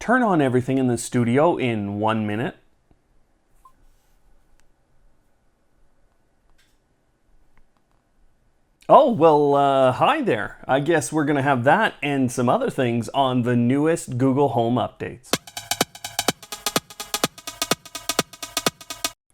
turn on everything in the studio in 1 minute. Oh, well, hi there. I guess we're going to have that and some other things on the newest Google Home updates.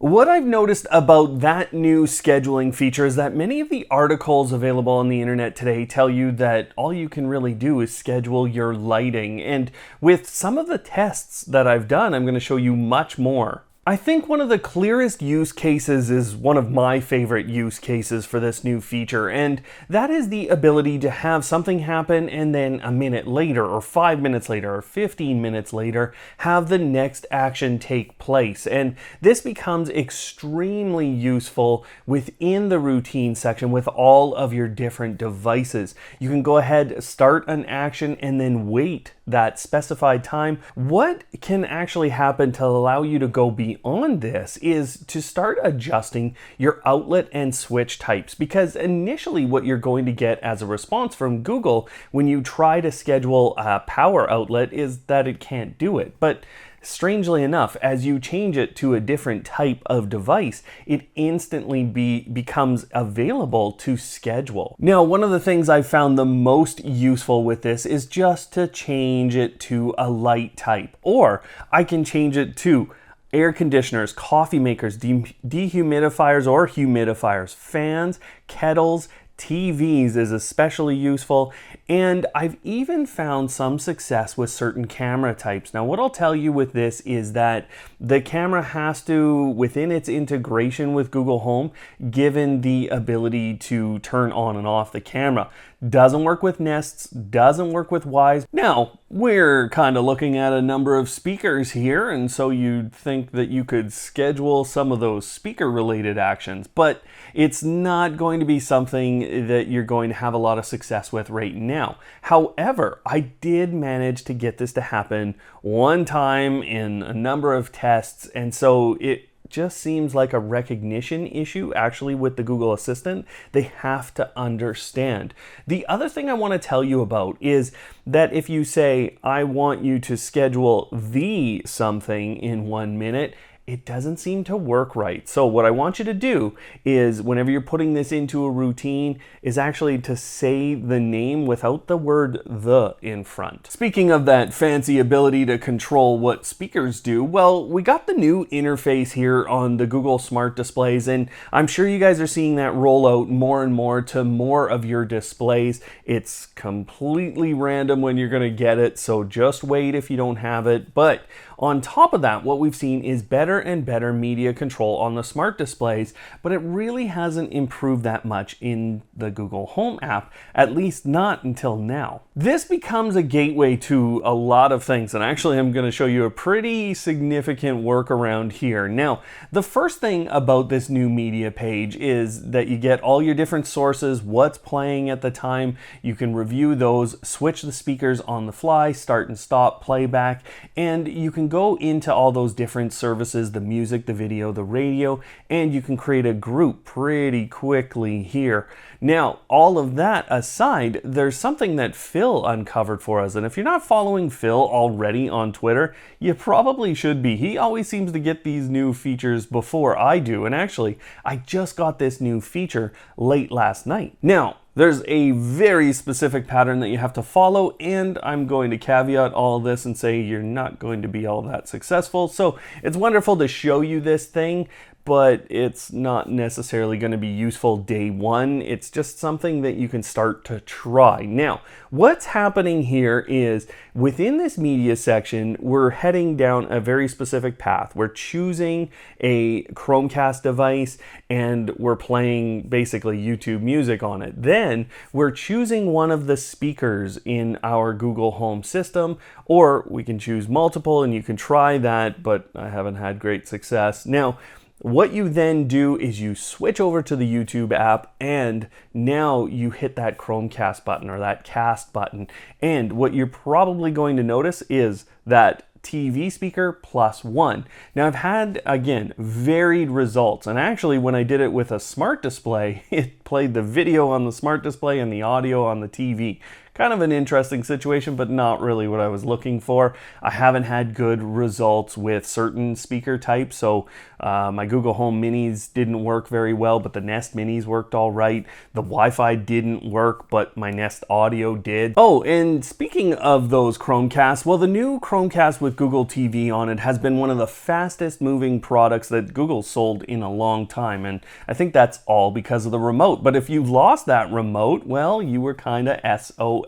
What I've noticed about that new scheduling feature is that many of the articles available on the internet today tell you that all you can really do is schedule your lighting. And with some of the tests that I've done, I'm going to show you much more. I think one of the clearest use cases is one of my favorite use cases for this new feature, and that is the ability to have something happen and then a minute later, or 5 minutes later, or 15 minutes later, have the next action take place. And this becomes extremely useful within the routine section with all of your different devices. You can go ahead, start an action, and then wait that specified time. What can actually happen to allow you to go beyond this is to start adjusting your outlet and switch types, because initially what you're going to get as a response from Google when you try to schedule a power outlet is that it can't do it. But strangely enough, as you change it to a different type of device, it instantly becomes available to schedule. Now, one of the things I've found the most useful with this is just to change it to a light type, or I can change it to air conditioners, coffee makers, dehumidifiers or humidifiers, fans, kettles, TVs is especially useful, and I've even found some success with certain camera types. Now, what I'll tell you with this is that the camera has to, within its integration with Google Home, given the ability to turn on and off the camera. Doesn't work with Nests, doesn't work with Ys. Now, we're kind of looking at a number of speakers here, and so you'd think that you could schedule some of those speaker-related actions, but it's not going to be something that you're going to have a lot of success with right now. However, I did manage to get this to happen one time in a number of tests, and so it just seems like a recognition issue actually with the Google Assistant. They have to understand. The other thing I want to tell you about is that if you say, I want you to schedule the something in 1 minute, it doesn't seem to work right. So what I want you to do is, whenever you're putting this into a routine, is actually to say the name without the word the in front. Speaking of that fancy ability to control what speakers do, well, we got the new interface here on the Google Smart Displays, and I'm sure you guys are seeing that roll out more and more to more of your displays. It's completely random when you're gonna get it, so just wait if you don't have it. But on top of that, what we've seen is better and better media control on the smart displays, but it really hasn't improved that much in the Google Home app, at least not until now. This becomes a gateway to a lot of things, and actually I'm going to show you a pretty significant workaround here. Now, the first thing about this new media page is that you get all your different sources, what's playing at the time. You can review those, switch the speakers on the fly, start and stop, playback, and you can go into all those different services, the music, the video, the radio, and you can create a group pretty quickly here. Now, all of that aside, there's something that Phil uncovered for us, and if you're not following Phil already on Twitter, you probably should be. He always seems to get these new features before I do, and actually, I just got this new feature late last night. Now, there's a very specific pattern that you have to follow, and I'm going to caveat all this and say you're not going to be all that successful. So it's wonderful to show you this thing, but it's not necessarily going to be useful day one. It's just something that you can start to try. Now, what's happening here is within this media section, we're heading down a very specific path. We're choosing a Chromecast device and we're playing basically YouTube music on it. Then we're choosing one of the speakers in our Google Home system, or we can choose multiple, and you can try that, but I haven't had great success. Now, what you then do is you switch over to the YouTube app, and now you hit that Chromecast button or that cast button. And what you're probably going to notice is that TV speaker +1. Now I've had, again, varied results, and actually when I did it with a smart display, it played the video on the smart display and the audio on the TV. Kind of an interesting situation, but not really what I was looking for. I haven't had good results with certain speaker types, so my Google Home Minis didn't work very well, but the Nest Minis worked all right. The Wi-Fi didn't work, but my Nest Audio did. Oh, and speaking of those Chromecasts, well, the new Chromecast with Google TV on it has been one of the fastest moving products that Google sold in a long time, and I think that's all because of the remote. But if you lost that remote, well, you were kind of SOL.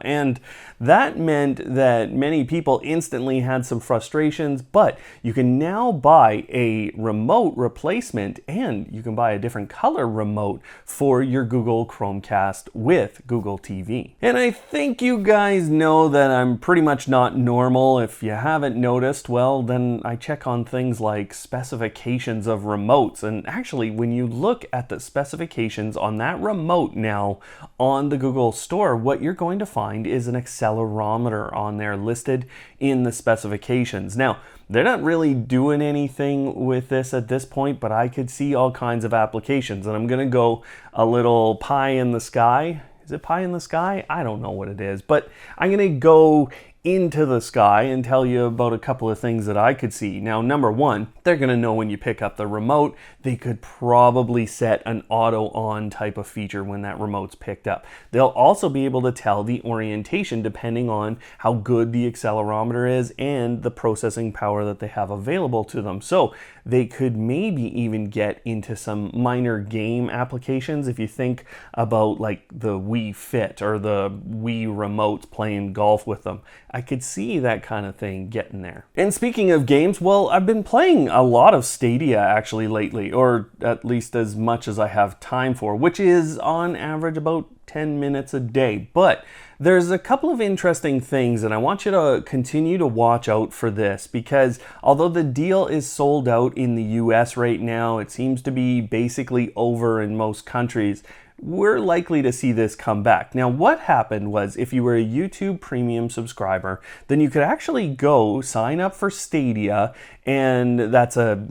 And that meant that many people instantly had some frustrations, but you can now buy a remote replacement and you can buy a different color remote for your Google Chromecast with Google TV. And I think you guys know that I'm pretty much not normal. If you haven't noticed, well, then I check on things like specifications of remotes. And actually, when you look at the specifications on that remote now on the Google Store, what you're going to find is an accelerometer on there listed in the specifications. Now, they're not really doing anything with this at this point, but I could see all kinds of applications, and I'm going to go a little pie in the sky. Is it pie in the sky? I don't know what it is, but I'm going to go into the sky and tell you about a couple of things that I could see. Now, number one, they're going to know when you pick up the remote. They could probably set an auto on type of feature when that remote's picked up. They'll also be able to tell the orientation depending on how good the accelerometer is and the processing power that they have available to them. So they could maybe even get into some minor game applications. If you think about like the Wii Fit or the Wii remotes playing golf with them, I could see that kind of thing getting there. And speaking of games, well, I've been playing a lot of Stadia actually lately, or at least as much as I have time for, which is on average about 10 minutes a day. But there's a couple of interesting things, and I want you to continue to watch out for this, because although the deal is sold out in the US right now, it seems to be basically over in most countries. We're likely to see this come back. Now, what happened was if you were a YouTube Premium subscriber, then you could actually go sign up for Stadia, and that's an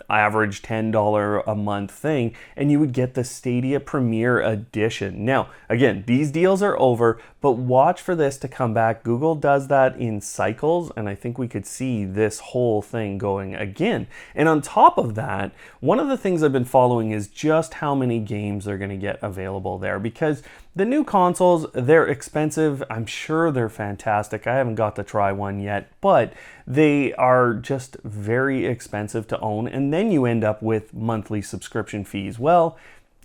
average $10 a month thing, and you would get the Stadia Premier Edition. Now, again, these deals are over, but watch for this to come back. Google does that in cycles, and I think we could see this whole thing going again. And on top of that, one of the things I've been following is just how many games they're going to get available there, because the new consoles, they're expensive. I'm sure they're fantastic. I haven't got to try one yet, but they are just very expensive to own, and then you end up with monthly subscription fees. Well,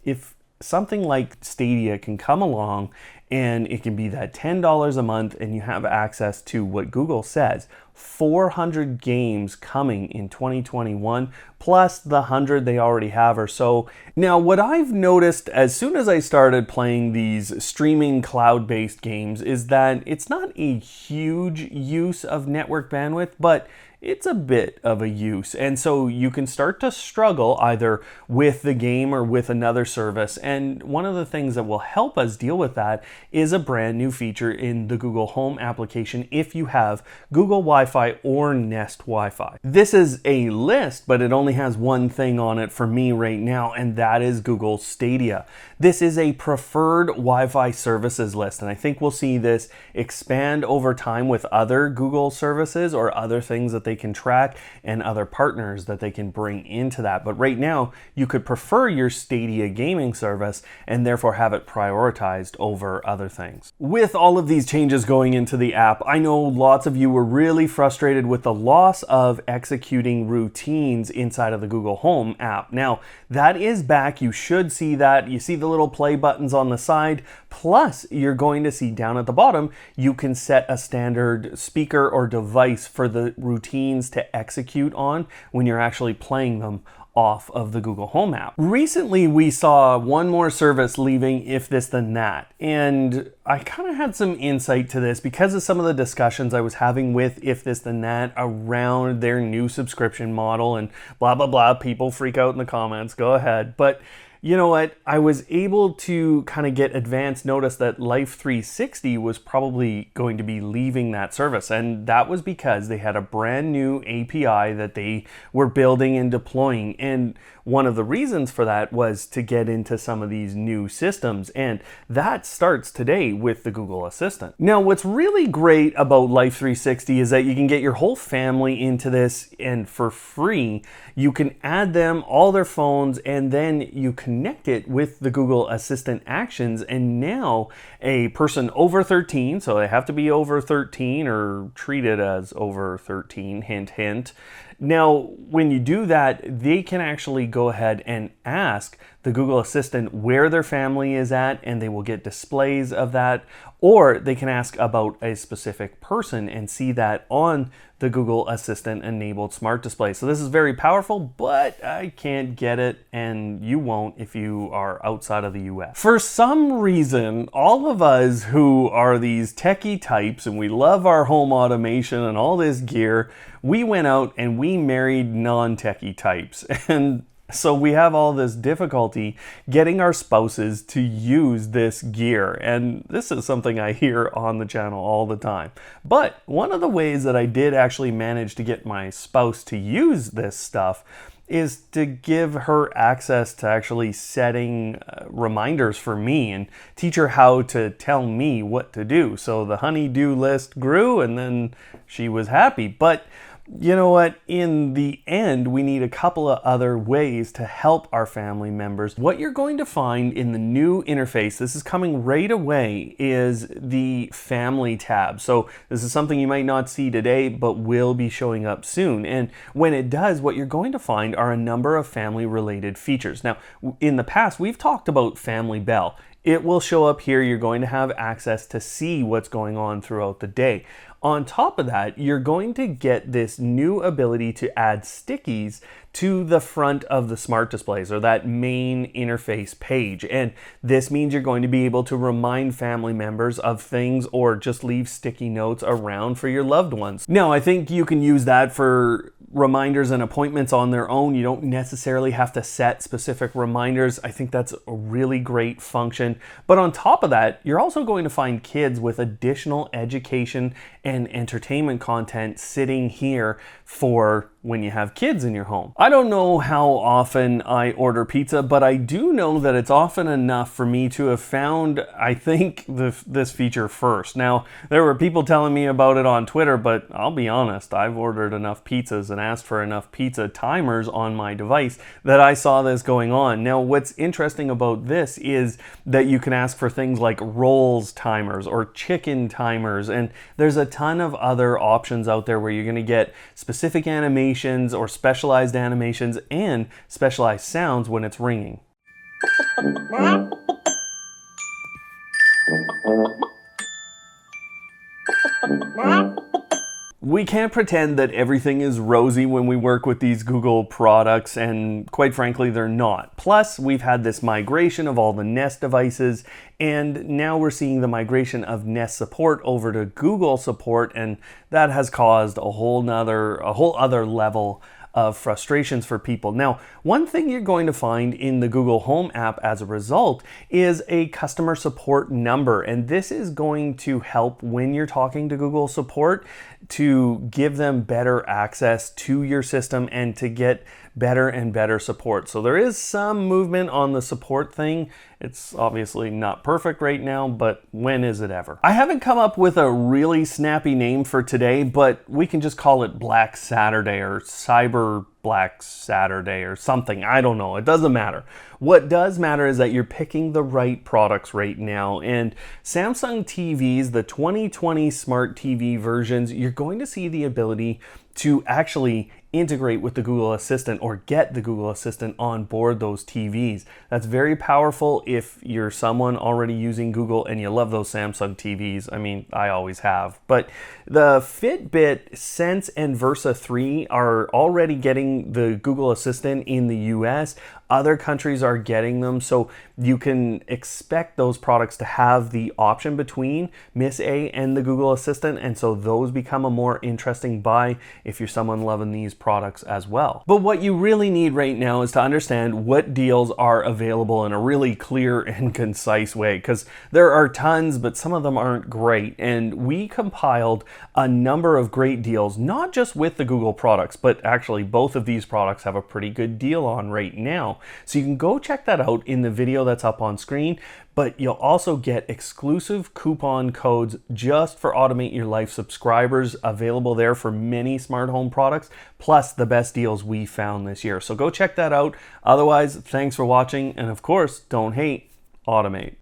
if something like Stadia can come along and it can be that $10 a month and you have access to what Google says, 400 games coming in 2021, plus the 100 they already have or so. Now, what I've noticed as soon as I started playing these streaming cloud-based games is that it's not a huge use of network bandwidth, but it's a bit of a use. And so you can start to struggle either with the game or with another service. And one of the things that will help us deal with that is a brand new feature in the Google Home application if you have Google Wi-Fi or Nest Wi-Fi. This is a list, but it only has one thing on it for me right now, and that is Google Stadia. This is a preferred Wi-Fi services list, and I think we'll see this expand over time with other Google services or other things that they can track and other partners that they can bring into that. But right now, you could prefer your Stadia gaming service and therefore have it prioritized over other things. With all of these changes going into the app, I know lots of you were really frustrated with the loss of executing routines inside of the Google Home app. Now, that is back. You should see that. You see the little play buttons on the side. Plus, you're going to see down at the bottom, you can set a standard speaker or device for the routines to execute on when you're actually playing them off of the Google Home app. Recently, we saw one more service leaving If This Then That, and I kind of had some insight to this because of some of the discussions I was having with If This Then That around their new subscription model and blah, blah, blah. People freak out in the comments, go ahead. But You know what? I was able to kind of get advance notice that Life 360 was probably going to be leaving that service. And that was because they had a brand new API that they were building and deploying. And one of the reasons for that was to get into some of these new systems. And that starts today with the Google Assistant. Now, what's really great about Life 360 is that you can get your whole family into this, and for free, you can add them, all their phones, and then you connect it with the Google Assistant actions. And now a person over 13, so they have to be over 13 or treated as over 13, hint, hint. Now, when you do that, they can actually go ahead and ask the Google Assistant where their family is at, and they will get displays of that. Or they can ask about a specific person and see that on the Google Assistant enabled smart display. So this is very powerful, but I can't get it, and you won't if you are outside of the US. For some reason, all of us who are these techie types and we love our home automation and all this gear, we went out and we married non-techie types. And so we have all this difficulty getting our spouses to use this gear. And this is something I hear on the channel all the time. But one of the ways that I did actually manage to get my spouse to use this stuff is to give her access to actually setting reminders for me and teach her how to tell me what to do. So the honey-do list grew, and then she was happy. But you know what? In the end, we need a couple of other ways to help our family members. What you're going to find in the new interface, this is coming right away, is the Family tab. So this is something you might not see today, but will be showing up soon. And when it does, what you're going to find are a number of family-related features. Now, in the past, we've talked about Family Bell. It will show up here. You're going to have access to see what's going on throughout the day. On top of that, you're going to get this new ability to add stickies to the front of the smart displays, or that main interface page. And this means you're going to be able to remind family members of things or just leave sticky notes around for your loved ones. Now, I think you can use that for reminders and appointments on their own. You don't necessarily have to set specific reminders. I think that's a really great function. But on top of that, you're also going to find kids with additional education and entertainment content sitting here for when you have kids in your home. I don't know how often I order pizza, but I do know that it's often enough for me to have found, I think, this feature first. Now, there were people telling me about it on Twitter, but I'll be honest, I've ordered enough pizzas and asked for enough pizza timers on my device that I saw this going on. Now, what's interesting about this is that you can ask for things like rolls timers or chicken timers, and there's a ton of other options out there where you're going to get specific animations or specialized animations and specialized sounds when it's ringing. We can't pretend that everything is rosy when we work with these Google products, and quite frankly, they're not. Plus, we've had this migration of all the Nest devices, and now we're seeing the migration of Nest support over to Google support, and that has caused a whole other level of frustrations for people. Now, one thing you're going to find in the Google Home app as a result is a customer support number, and this is going to help when you're talking to Google support to give them better access to your system and to get better and better support. So there is some movement on the support thing. It's obviously not perfect right now, but when is it ever? I haven't come up with a really snappy name for today, but we can just call it Black Saturday or Cyber Black Saturday or something. I don't know. It doesn't matter. What does matter is that you're picking the right products right now. And Samsung TVs, the 2020 smart TV versions, you're going to see the ability to actually integrate with the Google Assistant or get the Google Assistant on board those TVs. That's very powerful if you're someone already using Google and you love those Samsung TVs. I mean, I always have. But the FitBit Sense and Versa 3 are already getting the Google Assistant in the US. Other countries are getting them, so you can expect those products to have the option between Miss A and the Google Assistant, and so those become a more interesting buy if you're someone loving these products as well. But what you really need right now is to understand what deals are available in a really clear and concise way, because there are tons, but some of them aren't great. And we compiled a number of great deals, not just with the Google products, but actually both of these products have a pretty good deal on right now. So you can go check that out in the video that's up on screen, but you'll also get exclusive coupon codes just for Automate Your Life subscribers available there for many smart home products, plus the best deals we found this year. So go check that out. Otherwise, thanks for watching, and of course, don't hate, automate.